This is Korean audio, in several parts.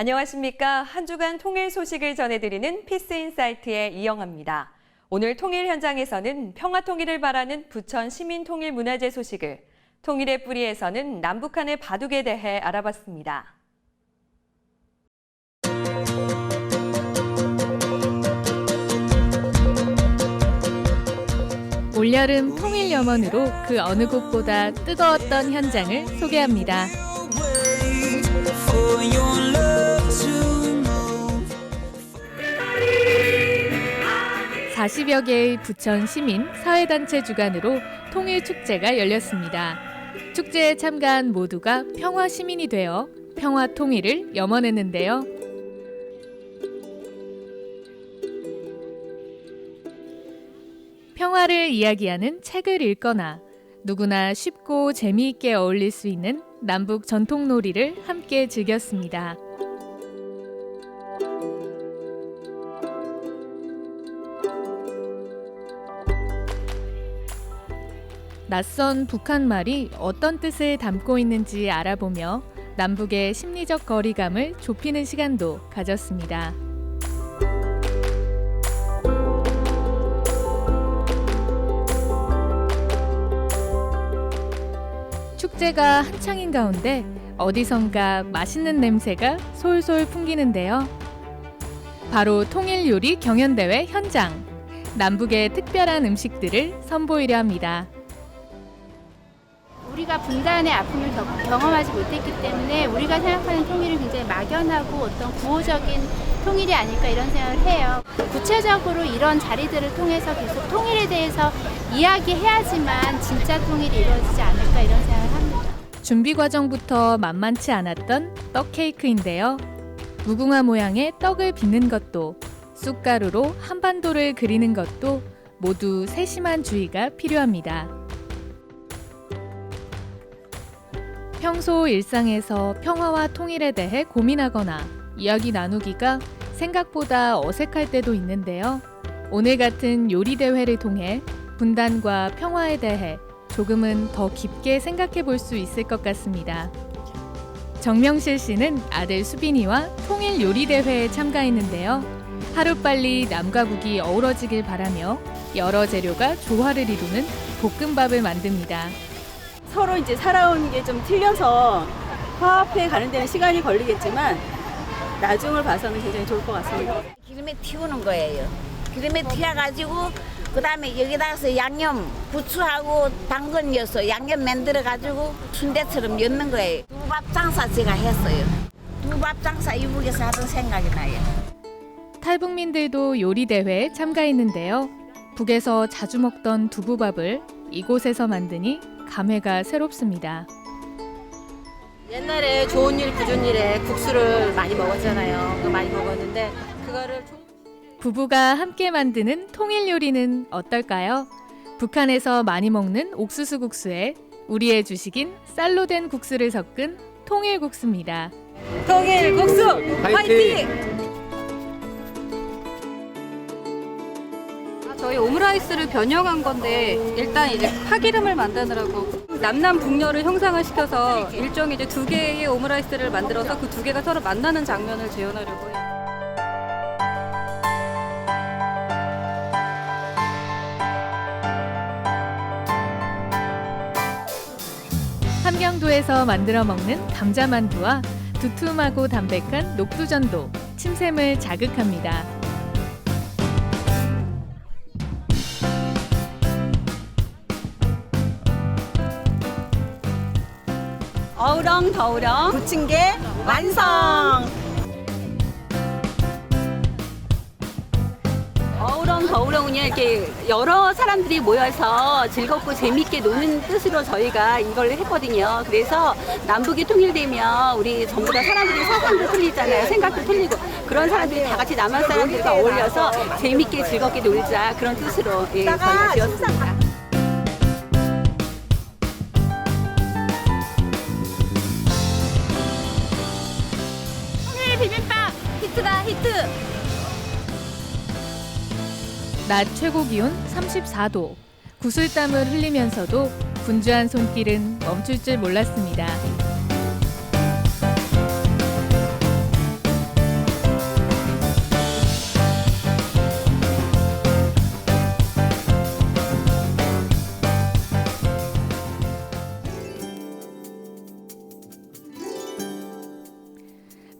안녕하십니까. 한 주간 통일 소식을 전해드리는 피스인사이트의 이영아입니다. 오늘 통일 현장에서는 평화 통일을 바라는 부천 시민통일문화제 소식을, 통일의 뿌리에서는 남북한의 바둑에 대해 알아봤습니다. 올여름 통일 염원으로 그 어느 곳보다 뜨거웠던 현장을 소개합니다. 40여 개의 부천 시민 사회단체 주관으로 통일축제가 열렸습니다. 축제에 참가한 모두가 평화 시민이 되어 평화 통일을 염원했는데요. 평화를 이야기하는 책을 읽거나 누구나 쉽고 재미있게 어울릴 수 있는 남북 전통놀이를 함께 즐겼습니다. 낯선 북한말이 어떤 뜻을 담고 있는지 알아보며 남북의 심리적 거리감을 좁히는 시간도 가졌습니다. 축제가 한창인 가운데 어디선가 맛있는 냄새가 솔솔 풍기는데요. 바로 통일 요리 경연대회 현장. 남북의 특별한 음식들을 선보이려 합니다. 우리가 분단의 아픔을 경험하지 못했기 때문에 우리가 생각하는 통일은 굉장히 막연하고 어떤 구호적인 통일이 아닐까 이런 생각을 해요. 구체적으로 이런 자리들을 통해서 계속 통일에 대해서 이야기해야지만 진짜 통일이 이루어지지 않을까 이런 생각을 합니다. 준비 과정부터 만만치 않았던 떡 케이크인데요. 무궁화 모양의 떡을 빚는 것도 쑥가루로 한반도를 그리는 것도 모두 세심한 주의가 필요합니다. 평소 일상에서 평화와 통일에 대해 고민하거나 이야기 나누기가 생각보다 어색할 때도 있는데요. 오늘 같은 요리 대회를 통해 분단과 평화에 대해 조금은 더 깊게 생각해 볼 수 있을 것 같습니다. 정명실 씨는 아들 수빈이와 통일 요리 대회에 참가했는데요. 하루빨리 남과 북이 어우러지길 바라며 여러 재료가 조화를 이루는 볶음밥을 만듭니다. 서로 이제 살아온 게 좀 틀려서 화합해 가는 데는 시간이 걸리겠지만 나중을 봐서는 굉장히 좋을 것 같습니다. 기름에 튀우는 거예요. 기름에 튀어가지고 그다음에 여기다가서 양념 부추하고 당근 넣어서 양념 만들어가지고 순대처럼 넣는 거예요. 두밥 장사 제가 했어요. 두밥 장사 이북에서 하던 생각이 나요. 탈북민들도 요리 대회에 참가했는데요. 북에서 자주 먹던 두부밥을 이곳에서 만드니 감회가 새롭습니다. 옛날에 좋은 일, 부준 일에 국수를 많이 먹었잖아요. 그거 많이 먹었는데 그거를 부부가 함께 만드는 통일 요리는 어떨까요? 북한에서 많이 먹는 옥수수 국수에 우리의 주식인 쌀로 된 국수를 섞은 통일국수입니다. 통일국수 화이팅! 저희 오므라이스를 변형한 건데 일단 이제 파기름을 만드느라고 남남 북녀를 형상을 시켜서 일종의 이제 두 개의 오므라이스를 만들어서 그 두 개가 서로 만나는 장면을 재현하려고 해요. 함경도에서 만들어 먹는 감자만두와 두툼하고 담백한 녹두전도, 침샘을 자극합니다. 어우렁 더우렁 부침개 완성! 어우렁 더우렁은요 이렇게 여러 사람들이 모여서 즐겁고 재밌게 노는 뜻으로 저희가 이걸 했거든요. 그래서 남북이 통일되면 우리 전부 다 사람들이 사상도 틀리잖아요. 생각도 틀리고 그런 사람들이 다 같이 남한 사람들과 어울려서 재밌게 즐겁게 놀자 그런 뜻으로 저희가 지었습니다. 비빔밥 히트다 히트. 낮 최고 기온 34도. 구슬땀을 흘리면서도 분주한 손길은 멈출 줄 몰랐습니다.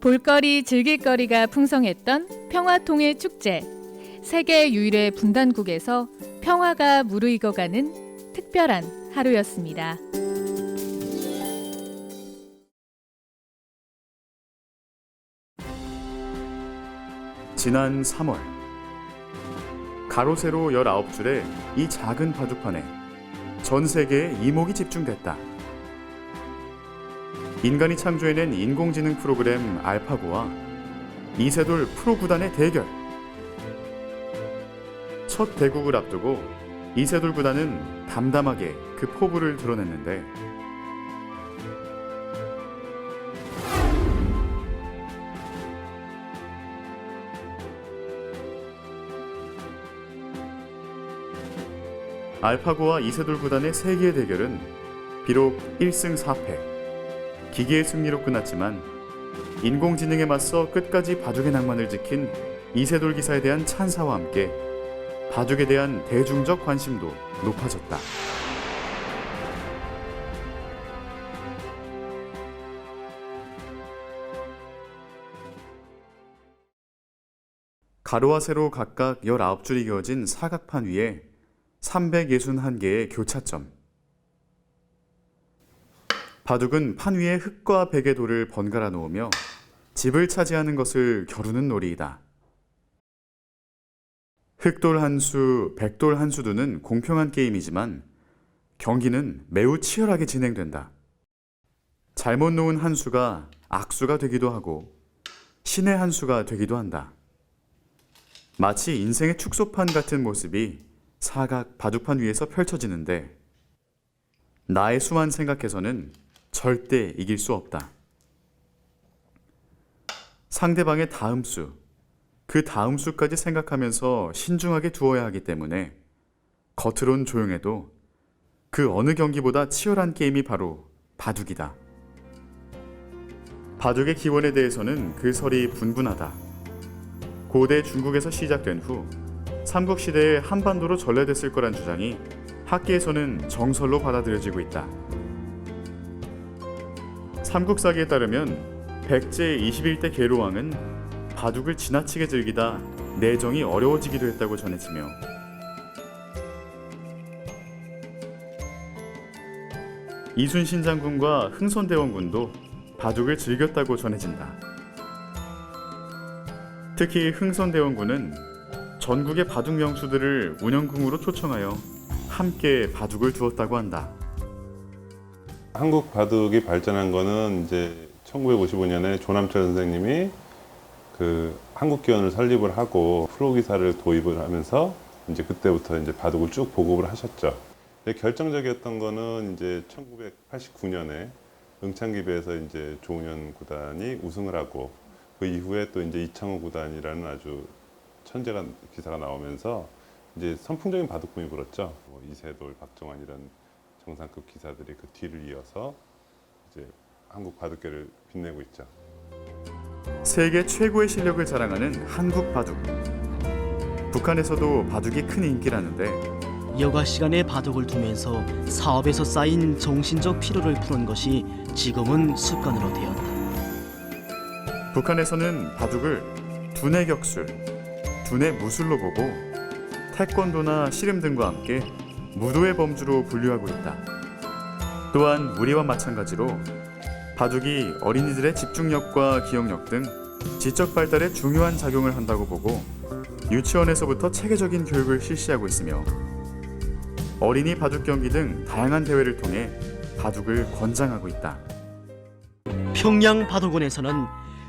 볼거리, 즐길거리가 풍성했던 평화통일축제. 세계 유일의 분단국에서 평화가 무르익어가는 특별한 하루였습니다. 지난 3월 가로 세로 19줄의 이 작은 바둑판에 전 세계의 이목이 집중됐다. 인간이 창조해낸 인공지능 프로그램 알파고와 이세돌 프로 구단의 대결. 첫 대국을 앞두고 이세돌 구단은 담담하게 그 포부를 드러냈는데 알파고와 이세돌 구단의 세기의 대결은 비록 1승 4패, 기계의 승리로 끝났지만 인공지능에 맞서 끝까지 바둑의 낭만을 지킨 이세돌 기사에 대한 찬사와 함께 바둑에 대한 대중적 관심도 높아졌다. 가로와 세로 각각 19줄이 그어진 사각판 위에 361개의 교차점. 바둑은 판 위에 흙과 백의 돌을 번갈아 놓으며 집을 차지하는 것을 겨루는 놀이이다. 흙돌 한 수, 백돌 한 수 두는 공평한 게임이지만 경기는 매우 치열하게 진행된다. 잘못 놓은 한 수가 악수가 되기도 하고 신의 한 수가 되기도 한다. 마치 인생의 축소판 같은 모습이 사각 바둑판 위에서 펼쳐지는데 나의 수만 생각해서는 절대 이길 수 없다. 상대방의 다음 수, 그 다음 수까지 생각하면서 신중하게 두어야 하기 때문에 겉으론 조용해도 그 어느 경기보다 치열한 게임이 바로 바둑이다. 바둑의 기원에 대해서는 그 설이 분분하다. 고대 중국에서 시작된 후 삼국시대에 한반도로 전래됐을 거란 주장이 학계에서는 정설로 받아들여지고 있다. 삼국사기에 따르면 백제 21대 계로왕은 바둑을 지나치게 즐기다 내정이 어려워지기도 했다고 전해지며 이순신 장군과 흥선대원군도 바둑을 즐겼다고 전해진다. 특히 흥선대원군은 전국의 바둑 명수들을 운영궁으로 초청하여 함께 바둑을 두었다고 한다. 한국 바둑이 발전한 거는 이제 1955년에 조남철 선생님이 그 한국기원을 설립을 하고 프로 기사를 도입을 하면서 이제 그때부터 이제 바둑을 쭉 보급을 하셨죠. 근데 결정적이었던 거는 이제 1989년에 응창기배에서 이제 조은현 구단이 우승을 하고 그 이후에 또 이제 이창호 구단이라는 아주 천재가 기사가 나오면서 이제 선풍적인 바둑붐이 불었죠. 뭐 이세돌, 박정환 이런 정상급 기사들이 그 뒤를 이어서 이제 한국 바둑계를 빛내고 있죠. 세계 최고의 실력을 자랑하는 한국 바둑. 북한에서도 바둑이 큰 인기라는데 여가 시간에 바둑을 두면서 사업에서 쌓인 정신적 피로를 푸는 것이 지금은 습관으로 되었다. 북한에서는 바둑을 두뇌 격술, 두뇌 무술로 보고 태권도나 씨름 등과 함께 무도의 범주로 분류하고 있다. 또한 우리와 마찬가지로 바둑이 어린이들의 집중력과 기억력 등 지적 발달에 중요한 작용을 한다고 보고 유치원에서부터 체계적인 교육을 실시하고 있으며 어린이 바둑 경기 등 다양한 대회를 통해 바둑을 권장하고 있다. 평양 바둑원에서는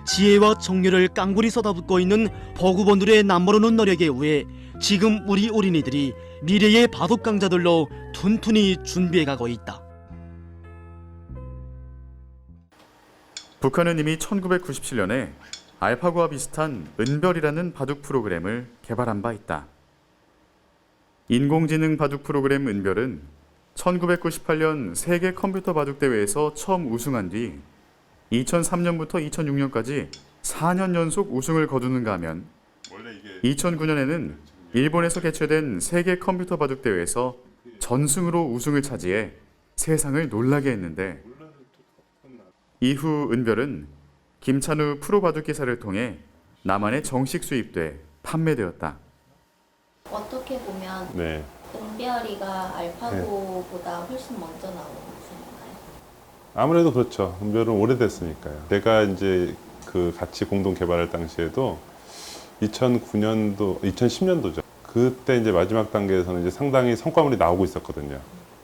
지혜와 정열을 깡굴이 쏟아붓고 있는 버구본들의 남모르는 노력에 의해 지금 우리 어린이들이 미래의 바둑 강자들로 튼튼히 준비해가고 있다. 북한은 이미 1997년에 알파고와 비슷한 은별이라는 바둑 프로그램을 개발한 바 있다. 인공지능 바둑 프로그램 은별은 1998년 세계 컴퓨터 바둑 대회에서 처음 우승한 뒤 2003년부터 2006년까지 4년 연속 우승을 거두는가 하면 2009년에는 일본에서 개최된 세계 컴퓨터 바둑 대회에서 전승으로 우승을 차지해 세상을 놀라게 했는데 이후 은별은 김찬우 프로 바둑 기사를 통해 남한에 정식 수입돼 판매되었다. 어떻게 보면 네. 은별이가 알파고보다 훨씬 먼저 나온 우승인가요? 아무래도 그렇죠. 은별은 오래됐으니까요. 제가 이제 그 같이 공동 개발할 당시에도 2009년도, 2010년도죠. 그때 이제 마지막 단계에서는 이제 상당히 성과물이 나오고 있었거든요.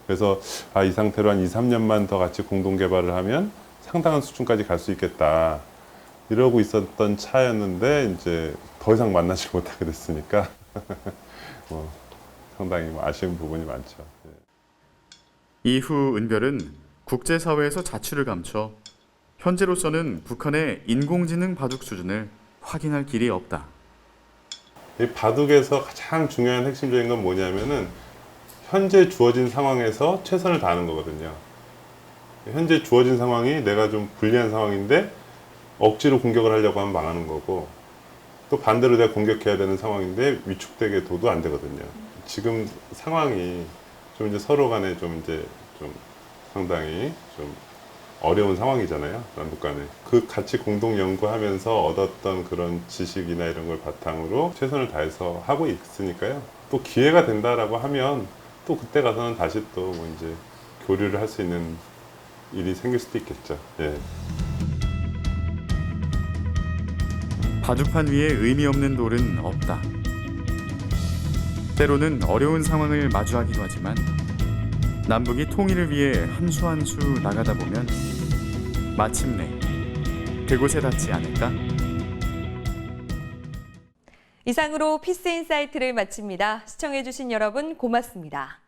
그래서 이 상태로 한 2, 3년만 더 같이 공동 개발을 하면 상당한 수준까지 갈 수 있겠다. 이러고 있었던 차였는데 이제 더 이상 만나지 못하게 됐으니까 상당히 아쉬운 부분이 많죠. 이후 은별은 국제사회에서 자취를 감춰 현재로서는 북한의 인공지능 바둑 수준을 확인할 길이 없다. 이 바둑에서 가장 중요한 핵심적인 건 뭐냐면은 현재 주어진 상황에서 최선을 다하는 거거든요. 현재 주어진 상황이 내가 좀 불리한 상황인데 억지로 공격을 하려고 하면 망하는 거고, 또 반대로 내가 공격해야 되는 상황인데 위축되게 둬도 안 되거든요. 지금 상황이 좀 이제 서로 간에 좀 상당히 좀 어려운 상황이잖아요. 남북 간에. 그 같이 공동 연구하면서 얻었던 그런 지식이나 이런 걸 바탕으로 최선을 다해서 하고 있으니까요. 또 기회가 된다라고 하면 또 그때 가서는 다시 또 뭐 이제 교류를 할 수 있는 일이 생길 수도 있겠죠. 예. 바둑판 위에 의미 없는 돌은 없다. 때로는 어려운 상황을 마주하기도 하지만 남북이 통일을 위해 한 수 한 수 나가다 보면 마침내 그곳에 닿지 않을까? 이상으로 피스인사이트를 마칩니다. 시청해주신 여러분 고맙습니다.